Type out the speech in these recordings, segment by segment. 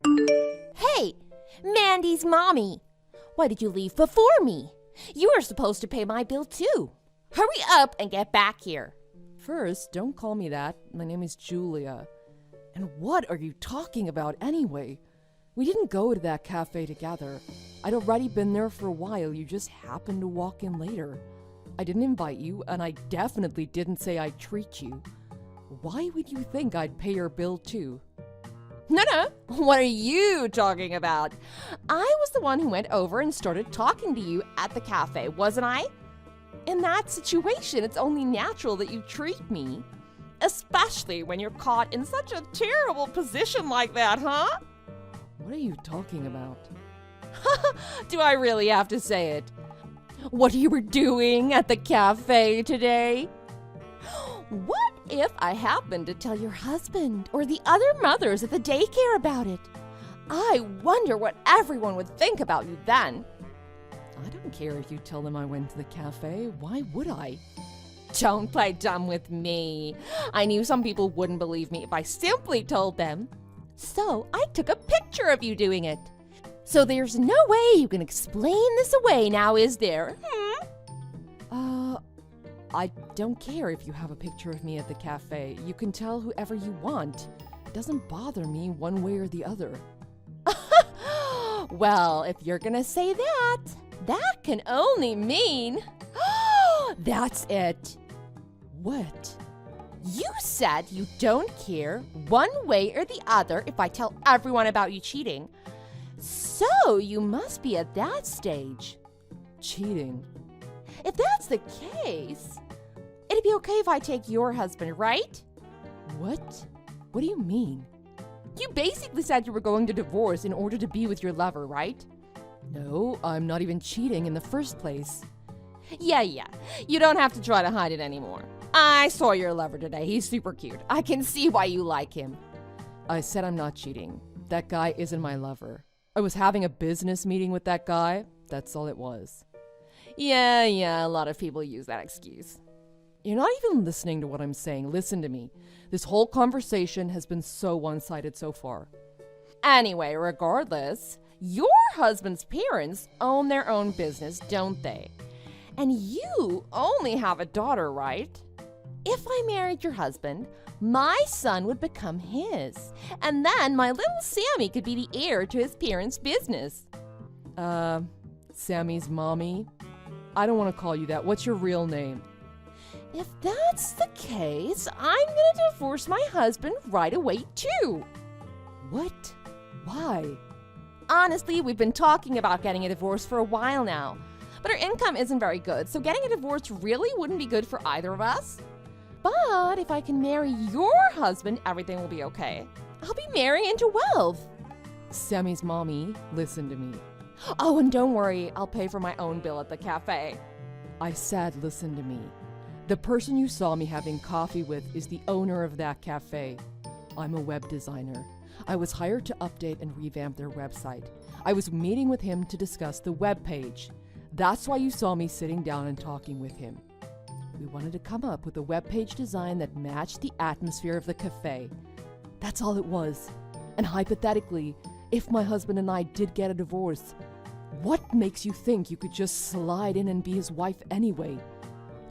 Hey, Mandy's mommy. Why did you leave before me? You were supposed to pay my bill too. Hurry up and get back here. First, don't call me that. My name is Julia. And what are you talking about anyway? We didn't go to that cafe together. I'd already been there for a while. You just happened to walk in later. I didn't invite you, and I definitely didn't say I'd treat you. Why would you think I'd pay your bill too? No. What are you talking about? I was the one who went over and started talking to you at the cafe, wasn't I? In that situation, it's only natural that you treat me. Especially when you're caught in such a terrible position like that, huh? What are you talking about? Do I really have to say it? What you were doing at the cafe today? What if I happened to tell your husband or the other mothers at the daycare about it? I wonder what everyone would think about you then. I don't care if you tell them I went to the cafe. Why would I? Don't play dumb with me. I knew some people wouldn't believe me if I simply told them. So I took a picture of you doing it. So there's no way you can explain this away now, is there? I don't care if you have a picture of me at the cafe. You can tell whoever you want. It doesn't bother me one way or the other. Well, if you're gonna say that, that can only mean... That's it. What? You said you don't care one way or the other if I tell everyone about you cheating. So you must be at that stage. Cheating? If that's the case, it'd be okay if I take your husband, right? What? What do you mean? You basically said you were going to divorce in order to be with your lover, right? No, I'm not even cheating in the first place. Yeah. You don't have to try to hide it anymore. I saw your lover today. He's super cute. I can see why you like him. I said I'm not cheating. That guy isn't my lover. I was having a business meeting with that guy. That's all it was. Yeah, a lot of people use that excuse. You're not even listening to what I'm saying. Listen to me. This whole conversation has been so one-sided so far. Anyway, regardless, your husband's parents own their own business, don't they? And you only have a daughter, right? If I married your husband, my son would become his. And then my little Sammy could be the heir to his parents' business. Sammy's mommy? I don't want to call you that. What's your real name? If that's the case, I'm gonna divorce my husband right away, too. What? Why? Honestly, we've been talking about getting a divorce for a while now. But our income isn't very good, so getting a divorce really wouldn't be good for either of us. But if I can marry your husband, everything will be okay. I'll be marrying into wealth. Sammy's mommy, listen to me. Oh, and don't worry, I'll pay for my own bill at the cafe. I said listen to me. The person you saw me having coffee with is the owner of that cafe. I'm a web designer. I was hired to update and revamp their website. I was meeting with him to discuss the web page. That's why you saw me sitting down and talking with him. We wanted to come up with a web page design that matched the atmosphere of the cafe. That's all it was. And hypothetically, if my husband and I did get a divorce, what makes you think you could just slide in and be his wife anyway?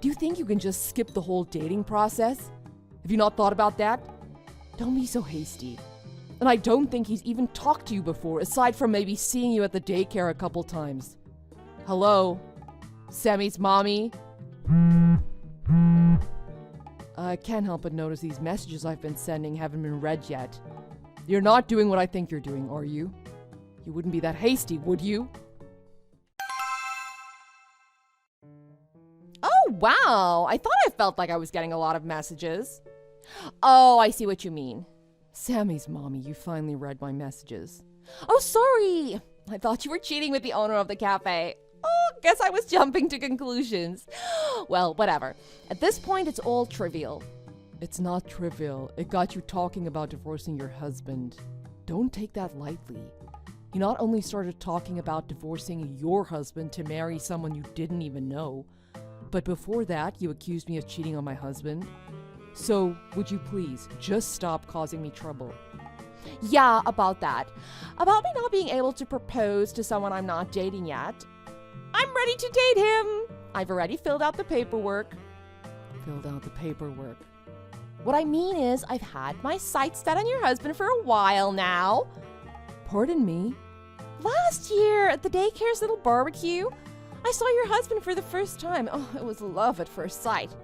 Do you think you can just skip the whole dating process? Have you not thought about that? Don't be so hasty. And I don't think he's even talked to you before, aside from maybe seeing you at the daycare a couple times. Hello? Sammy's mommy? I can't help but notice these messages I've been sending haven't been read yet. You're not doing what I think you're doing, are you? You wouldn't be that hasty, would you? Oh, wow. I thought I felt like I was getting a lot of messages. Oh, I see what you mean. Sammy's mommy, you finally read my messages. Oh, sorry. I thought you were cheating with the owner of the cafe. Oh, guess I was jumping to conclusions. Well, whatever. At this point, it's all trivial. It's not trivial. It got you talking about divorcing your husband. Don't take that lightly. You not only started talking about divorcing your husband to marry someone you didn't even know, but before that, you accused me of cheating on my husband. So, would you please just stop causing me trouble? Yeah, about that. About me not being able to propose to someone I'm not dating yet. I'm ready to date him. I've already filled out the paperwork. Filled out the paperwork. What I mean is, I've had my sights set on your husband for a while now. Pardon me? Last year, at the daycare's little barbecue, I saw your husband for the first time. Oh, it was love at first sight.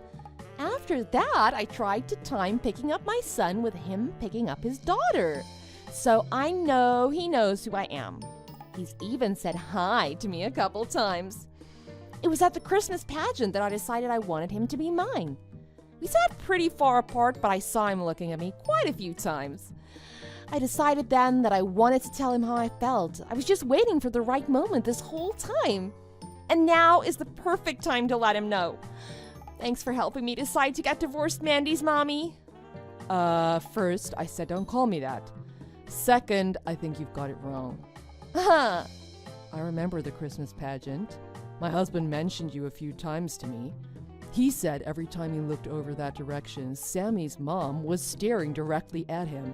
After that, I tried to time picking up my son with him picking up his daughter. So I know he knows who I am. He's even said hi to me a couple times. It was at the Christmas pageant that I decided I wanted him to be mine. We sat pretty far apart, but I saw him looking at me quite a few times. I decided then that I wanted to tell him how I felt. I was just waiting for the right moment this whole time. And now is the perfect time to let him know. Thanks for helping me decide to get divorced, Mandy's mommy. First, I said don't call me that. Second, I think you've got it wrong. Huh. I remember the Christmas pageant. My husband mentioned you a few times to me. He said every time he looked over that direction, Sammy's mom was staring directly at him.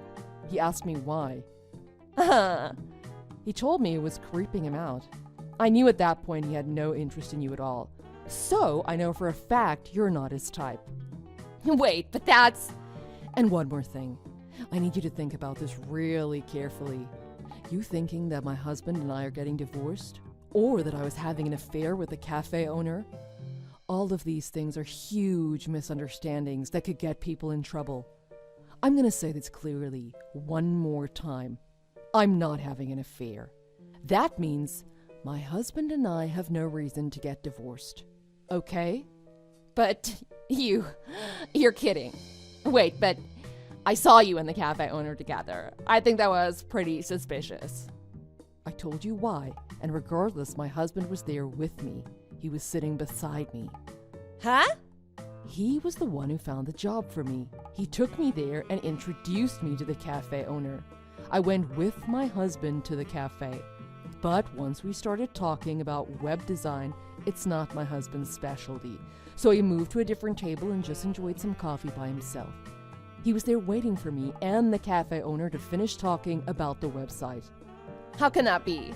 He asked me why. He told me it was creeping him out. I knew at that point he had no interest in you at all. So I know for a fact you're not his type. Wait, but that's... And one more thing. I need you to think about this really carefully. You thinking that my husband and I are getting divorced? Or that I was having an affair with the cafe owner? All of these things are huge misunderstandings that could get people in trouble. I'm going to say this clearly one more time. I'm not having an affair. That means my husband and I have no reason to get divorced. Okay? But you're kidding. Wait, but I saw you and the cafe owner together. I think that was pretty suspicious. I told you why, and regardless, my husband was there with me. He was sitting beside me. Huh? He was the one who found the job for me. He took me there and introduced me to the cafe owner. I went with my husband to the cafe. But once we started talking about web design, it's not my husband's specialty. So he moved to a different table and just enjoyed some coffee by himself. He was there waiting for me and the cafe owner to finish talking about the website. How can that be?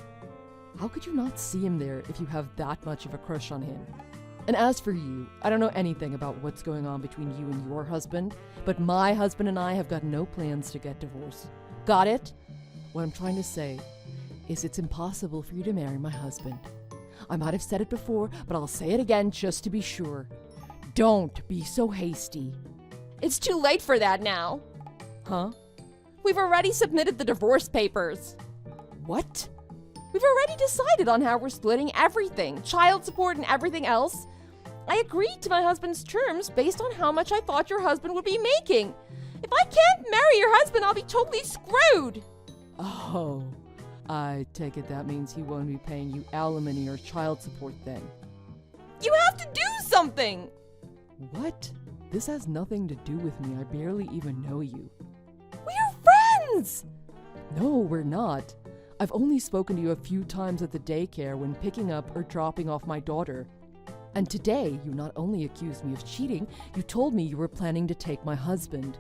How could you not see him there if you have that much of a crush on him? And as for you, I don't know anything about what's going on between you and your husband, but my husband and I have got no plans to get divorced. Got it? What I'm trying to say is it's impossible for you to marry my husband. I might have said it before, but I'll say it again just to be sure. Don't be so hasty. It's too late for that now. Huh? We've already submitted the divorce papers. What? We've already decided on how we're splitting everything, child support and everything else. I agreed to my husband's terms based on how much I thought your husband would be making. If I can't marry your husband, I'll be totally screwed. Oh, I take it that means he won't be paying you alimony or child support then. You have to do something. What? This has nothing to do with me. I barely even know you. We're friends. No, we're not. I've only spoken to you a few times at the daycare when picking up or dropping off my daughter. And today, you not only accused me of cheating, you told me you were planning to take my husband.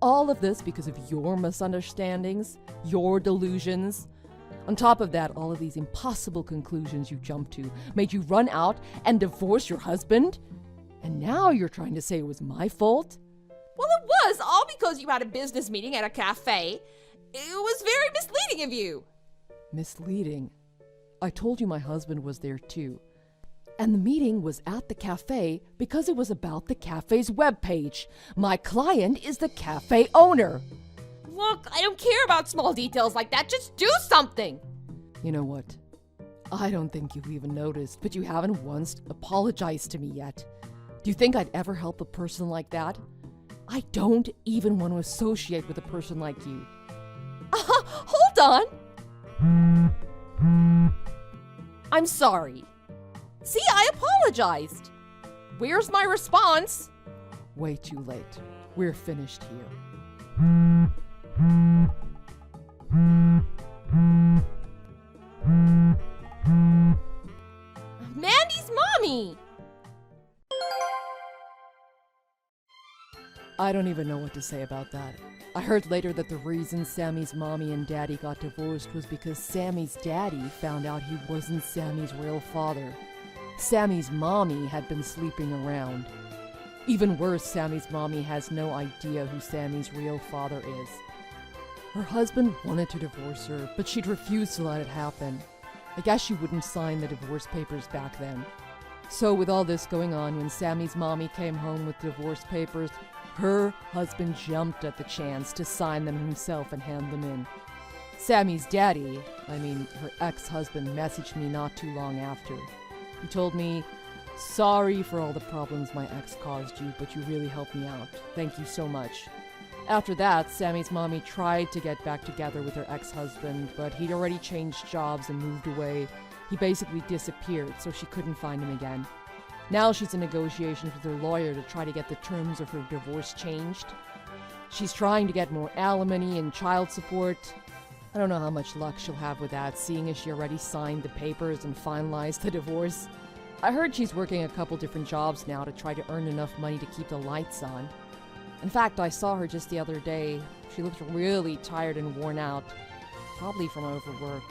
All of this because of your misunderstandings, your delusions. On top of that, all of these impossible conclusions you jumped to made you run out and divorce your husband? And now you're trying to say it was my fault? Well, it was all because you had a business meeting at a cafe. It was very misleading of you. Misleading? I told you my husband was there too. And the meeting was at the cafe because it was about the cafe's webpage. My client is the cafe owner. Look, I don't care about small details like that. Just do something. You know what? I don't think you've even noticed, but you haven't once apologized to me yet. Do you think I'd ever help a person like that? I don't even want to associate with a person like you. Hold on. I'm sorry. See, I apologized. Where's my response? Way too late. We're finished here. Mandy's mommy! I don't even know what to say about that. I heard later that the reason Sammy's mommy and daddy got divorced was because Sammy's daddy found out he wasn't Sammy's real father. Sammy's mommy had been sleeping around. Even worse, Sammy's mommy has no idea who Sammy's real father is. Her husband wanted to divorce her, but she'd refused to let it happen. I guess she wouldn't sign the divorce papers back then. So with all this going on, when Sammy's mommy came home with divorce papers, her husband jumped at the chance to sign them himself and hand them in. Sammy's daddy, her ex-husband, messaged me not too long after. He told me, "Sorry for all the problems my ex caused you, but you really helped me out. Thank you so much." After that, Sammy's mommy tried to get back together with her ex-husband, but he'd already changed jobs and moved away. He basically disappeared, so she couldn't find him again. Now she's in negotiations with her lawyer to try to get the terms of her divorce changed. She's trying to get more alimony and child support. I don't know how much luck she'll have with that, seeing as she already signed the papers and finalized the divorce. I heard she's working a couple different jobs now to try to earn enough money to keep the lights on. In fact, I saw her just the other day. She looked really tired and worn out, probably from overwork.